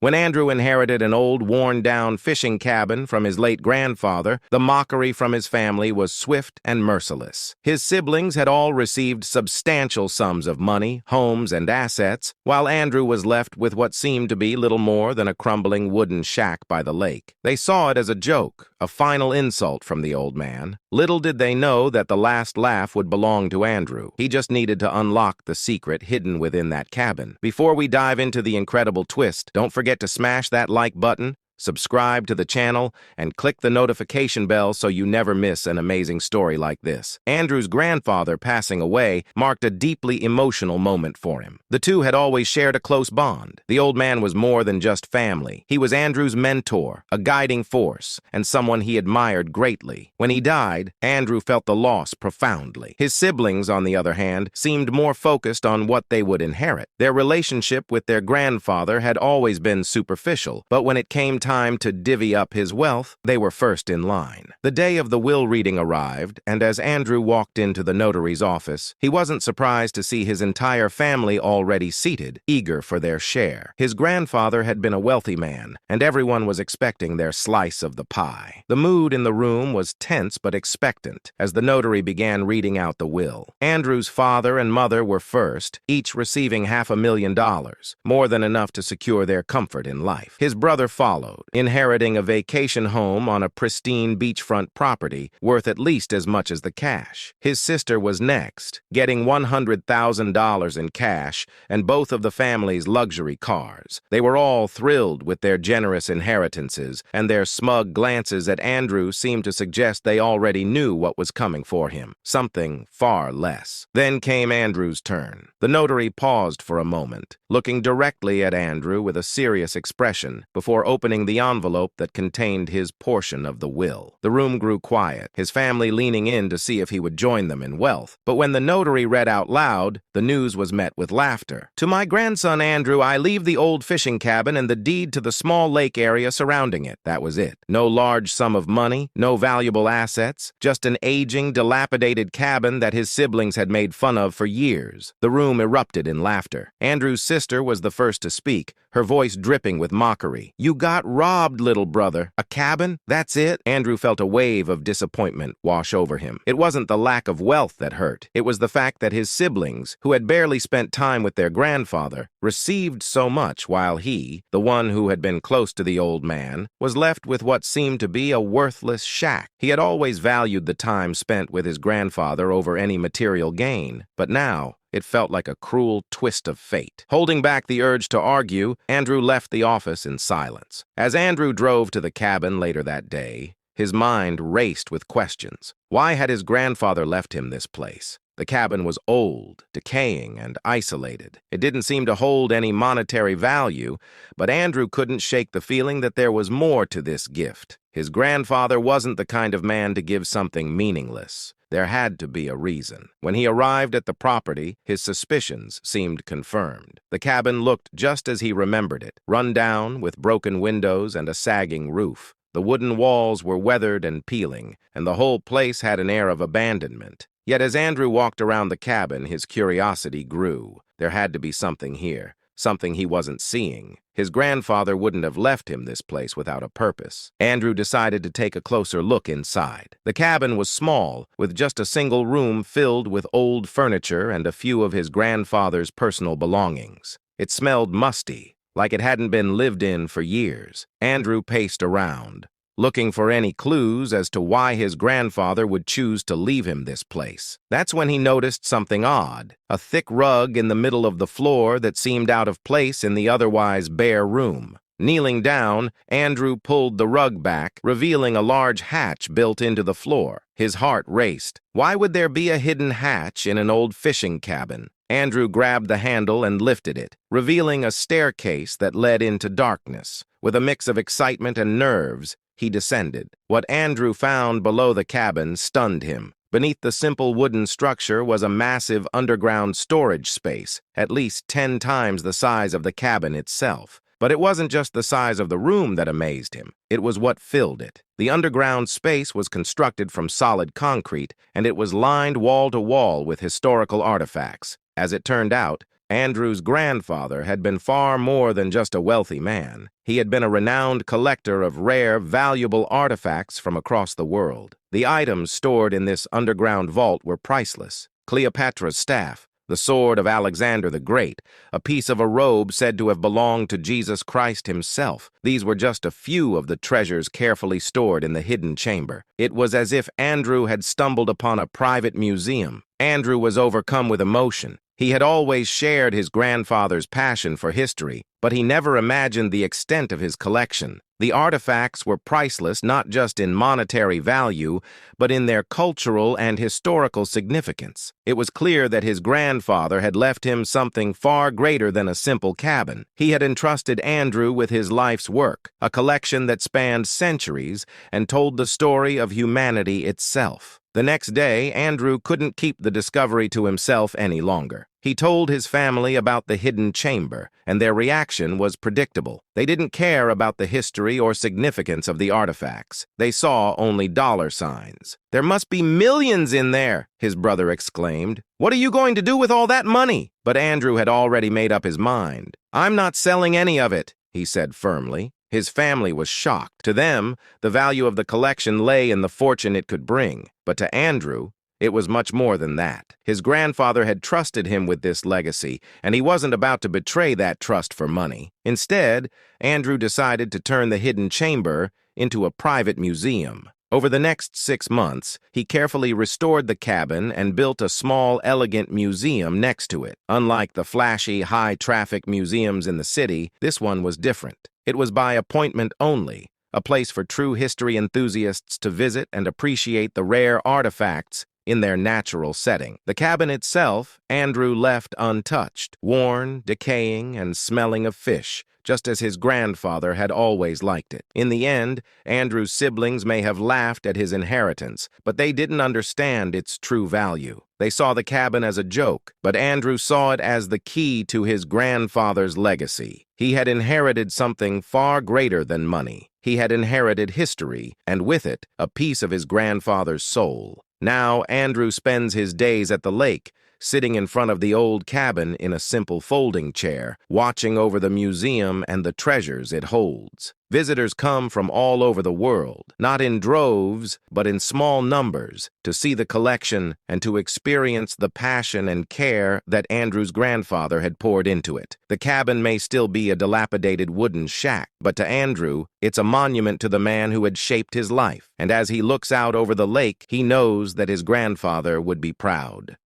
When Andrew inherited an old, worn-down fishing cabin from his late grandfather, the mockery from his family was swift and merciless. His siblings had all received substantial sums of money, homes, and assets, while Andrew was left with what seemed to be little more than a crumbling wooden shack by the lake. They saw it as a joke, a final insult from the old man. Little did they know that the last laugh would belong to Andrew. He just needed to unlock the secret hidden within that cabin. Before we dive into the incredible twist, don't forget to smash that like button, subscribe to the channel, and click the notification bell so you never miss an amazing story like this. Andrew's grandfather passing away marked a deeply emotional moment for him. The two had always shared a close bond. The old man was more than just family. He was Andrew's mentor, a guiding force, and someone he admired greatly. When he died, Andrew felt the loss profoundly. His siblings, on the other hand, seemed more focused on what they would inherit. Their relationship with their grandfather had always been superficial, but when it came time to divvy up his wealth, they were first in line. The day of the will reading arrived, and as Andrew walked into the notary's office, he wasn't surprised to see his entire family already seated, eager for their share. His grandfather had been a wealthy man, and everyone was expecting their slice of the pie. The mood in the room was tense but expectant as the notary began reading out the will. Andrew's father and mother were first, each receiving $500,000, more than enough to secure their comfort in life. His brother followed, inheriting a vacation home on a pristine beachfront property worth at least as much as the cash. His sister was next, getting $100,000 in cash and both of the family's luxury cars. They were all thrilled with their generous inheritances, and their smug glances at Andrew seemed to suggest they already knew what was coming for him, something far less. Then came Andrew's turn. The notary paused for a moment, looking directly at Andrew with a serious expression before opening the envelope that contained his portion of the will. The room grew quiet, his family leaning in to see if he would join them in wealth. But when the notary read out loud, the news was met with laughter. "To my grandson Andrew, I leave the old fishing cabin and the deed to the small lake area surrounding it." That was it. No large sum of money, no valuable assets, just an aging, dilapidated cabin that his siblings had made fun of for years. The room erupted in laughter. Andrew's sister was the first to speak, her voice dripping with mockery. "You got robbed, little brother. A cabin? That's it?" Andrew felt a wave of disappointment wash over him. It wasn't the lack of wealth that hurt. It was the fact that his siblings, who had barely spent time with their grandfather, received so much while he, the one who had been close to the old man, was left with what seemed to be a worthless shack. He had always valued the time spent with his grandfather over any material gain, but now it felt like a cruel twist of fate. Holding back the urge to argue, Andrew left the office in silence. As Andrew drove to the cabin later that day, his mind raced with questions. Why had his grandfather left him this place? The cabin was old, decaying, and isolated. It didn't seem to hold any monetary value, but Andrew couldn't shake the feeling that there was more to this gift. His grandfather wasn't the kind of man to give something meaningless. There had to be a reason. When he arrived at the property, his suspicions seemed confirmed. The cabin looked just as he remembered it, run down, with broken windows and a sagging roof. The wooden walls were weathered and peeling, and the whole place had an air of abandonment. Yet as Andrew walked around the cabin, his curiosity grew. There had to be something here, something he wasn't seeing. His grandfather wouldn't have left him this place without a purpose. Andrew decided to take a closer look inside. The cabin was small, with just a single room filled with old furniture and a few of his grandfather's personal belongings. It smelled musty, like it hadn't been lived in for years. Andrew paced around, looking for any clues as to why his grandfather would choose to leave him this place. That's when he noticed something odd, a thick rug in the middle of the floor that seemed out of place in the otherwise bare room. Kneeling down, Andrew pulled the rug back, revealing a large hatch built into the floor. His heart raced. Why would there be a hidden hatch in an old fishing cabin? Andrew grabbed the handle and lifted it, revealing a staircase that led into darkness. With a mix of excitement and nerves, he descended. What Andrew found below the cabin stunned him. Beneath the simple wooden structure was a massive underground storage space, at least 10 times the size of the cabin itself. But it wasn't just the size of the room that amazed him. It was what filled it. The underground space was constructed from solid concrete, and it was lined wall to wall with historical artifacts. As it turned out, Andrew's grandfather had been far more than just a wealthy man. He had been a renowned collector of rare, valuable artifacts from across the world. The items stored in this underground vault were priceless. Cleopatra's staff, the sword of Alexander the Great, a piece of a robe said to have belonged to Jesus Christ himself. These were just a few of the treasures carefully stored in the hidden chamber. It was as if Andrew had stumbled upon a private museum. Andrew was overcome with emotion. He had always shared his grandfather's passion for history, but he never imagined the extent of his collection. The artifacts were priceless not just in monetary value, but in their cultural and historical significance. It was clear that his grandfather had left him something far greater than a simple cabin. He had entrusted Andrew with his life's work, a collection that spanned centuries and told the story of humanity itself. The next day, Andrew couldn't keep the discovery to himself any longer. He told his family about the hidden chamber, and their reaction was predictable. They didn't care about the history or significance of the artifacts. They saw only dollar signs. "There must be millions in there," his brother exclaimed. "What are you going to do with all that money?" But Andrew had already made up his mind. "I'm not selling any of it," he said firmly. His family was shocked. To them, the value of the collection lay in the fortune it could bring. But to Andrew, it was much more than that. His grandfather had trusted him with this legacy, and he wasn't about to betray that trust for money. Instead, Andrew decided to turn the hidden chamber into a private museum. Over the next 6 months, he carefully restored the cabin and built a small, elegant museum next to it. Unlike the flashy, high-traffic museums in the city, this one was different. It was by appointment only, a place for true history enthusiasts to visit and appreciate the rare artifacts in their natural setting. The cabin itself, Andrew left untouched, worn, decaying, and smelling of fish, just as his grandfather had always liked it. In the end, Andrew's siblings may have laughed at his inheritance, but they didn't understand its true value. They saw the cabin as a joke, but Andrew saw it as the key to his grandfather's legacy. He had inherited something far greater than money. He had inherited history, and with it, a piece of his grandfather's soul. Now, Andrew spends his days at the lake, sitting in front of the old cabin in a simple folding chair, watching over the museum and the treasures it holds. Visitors come from all over the world, not in droves, but in small numbers, to see the collection and to experience the passion and care that Andrew's grandfather had poured into it. The cabin may still be a dilapidated wooden shack, but to Andrew, it's a monument to the man who had shaped his life. And as he looks out over the lake, he knows that his grandfather would be proud.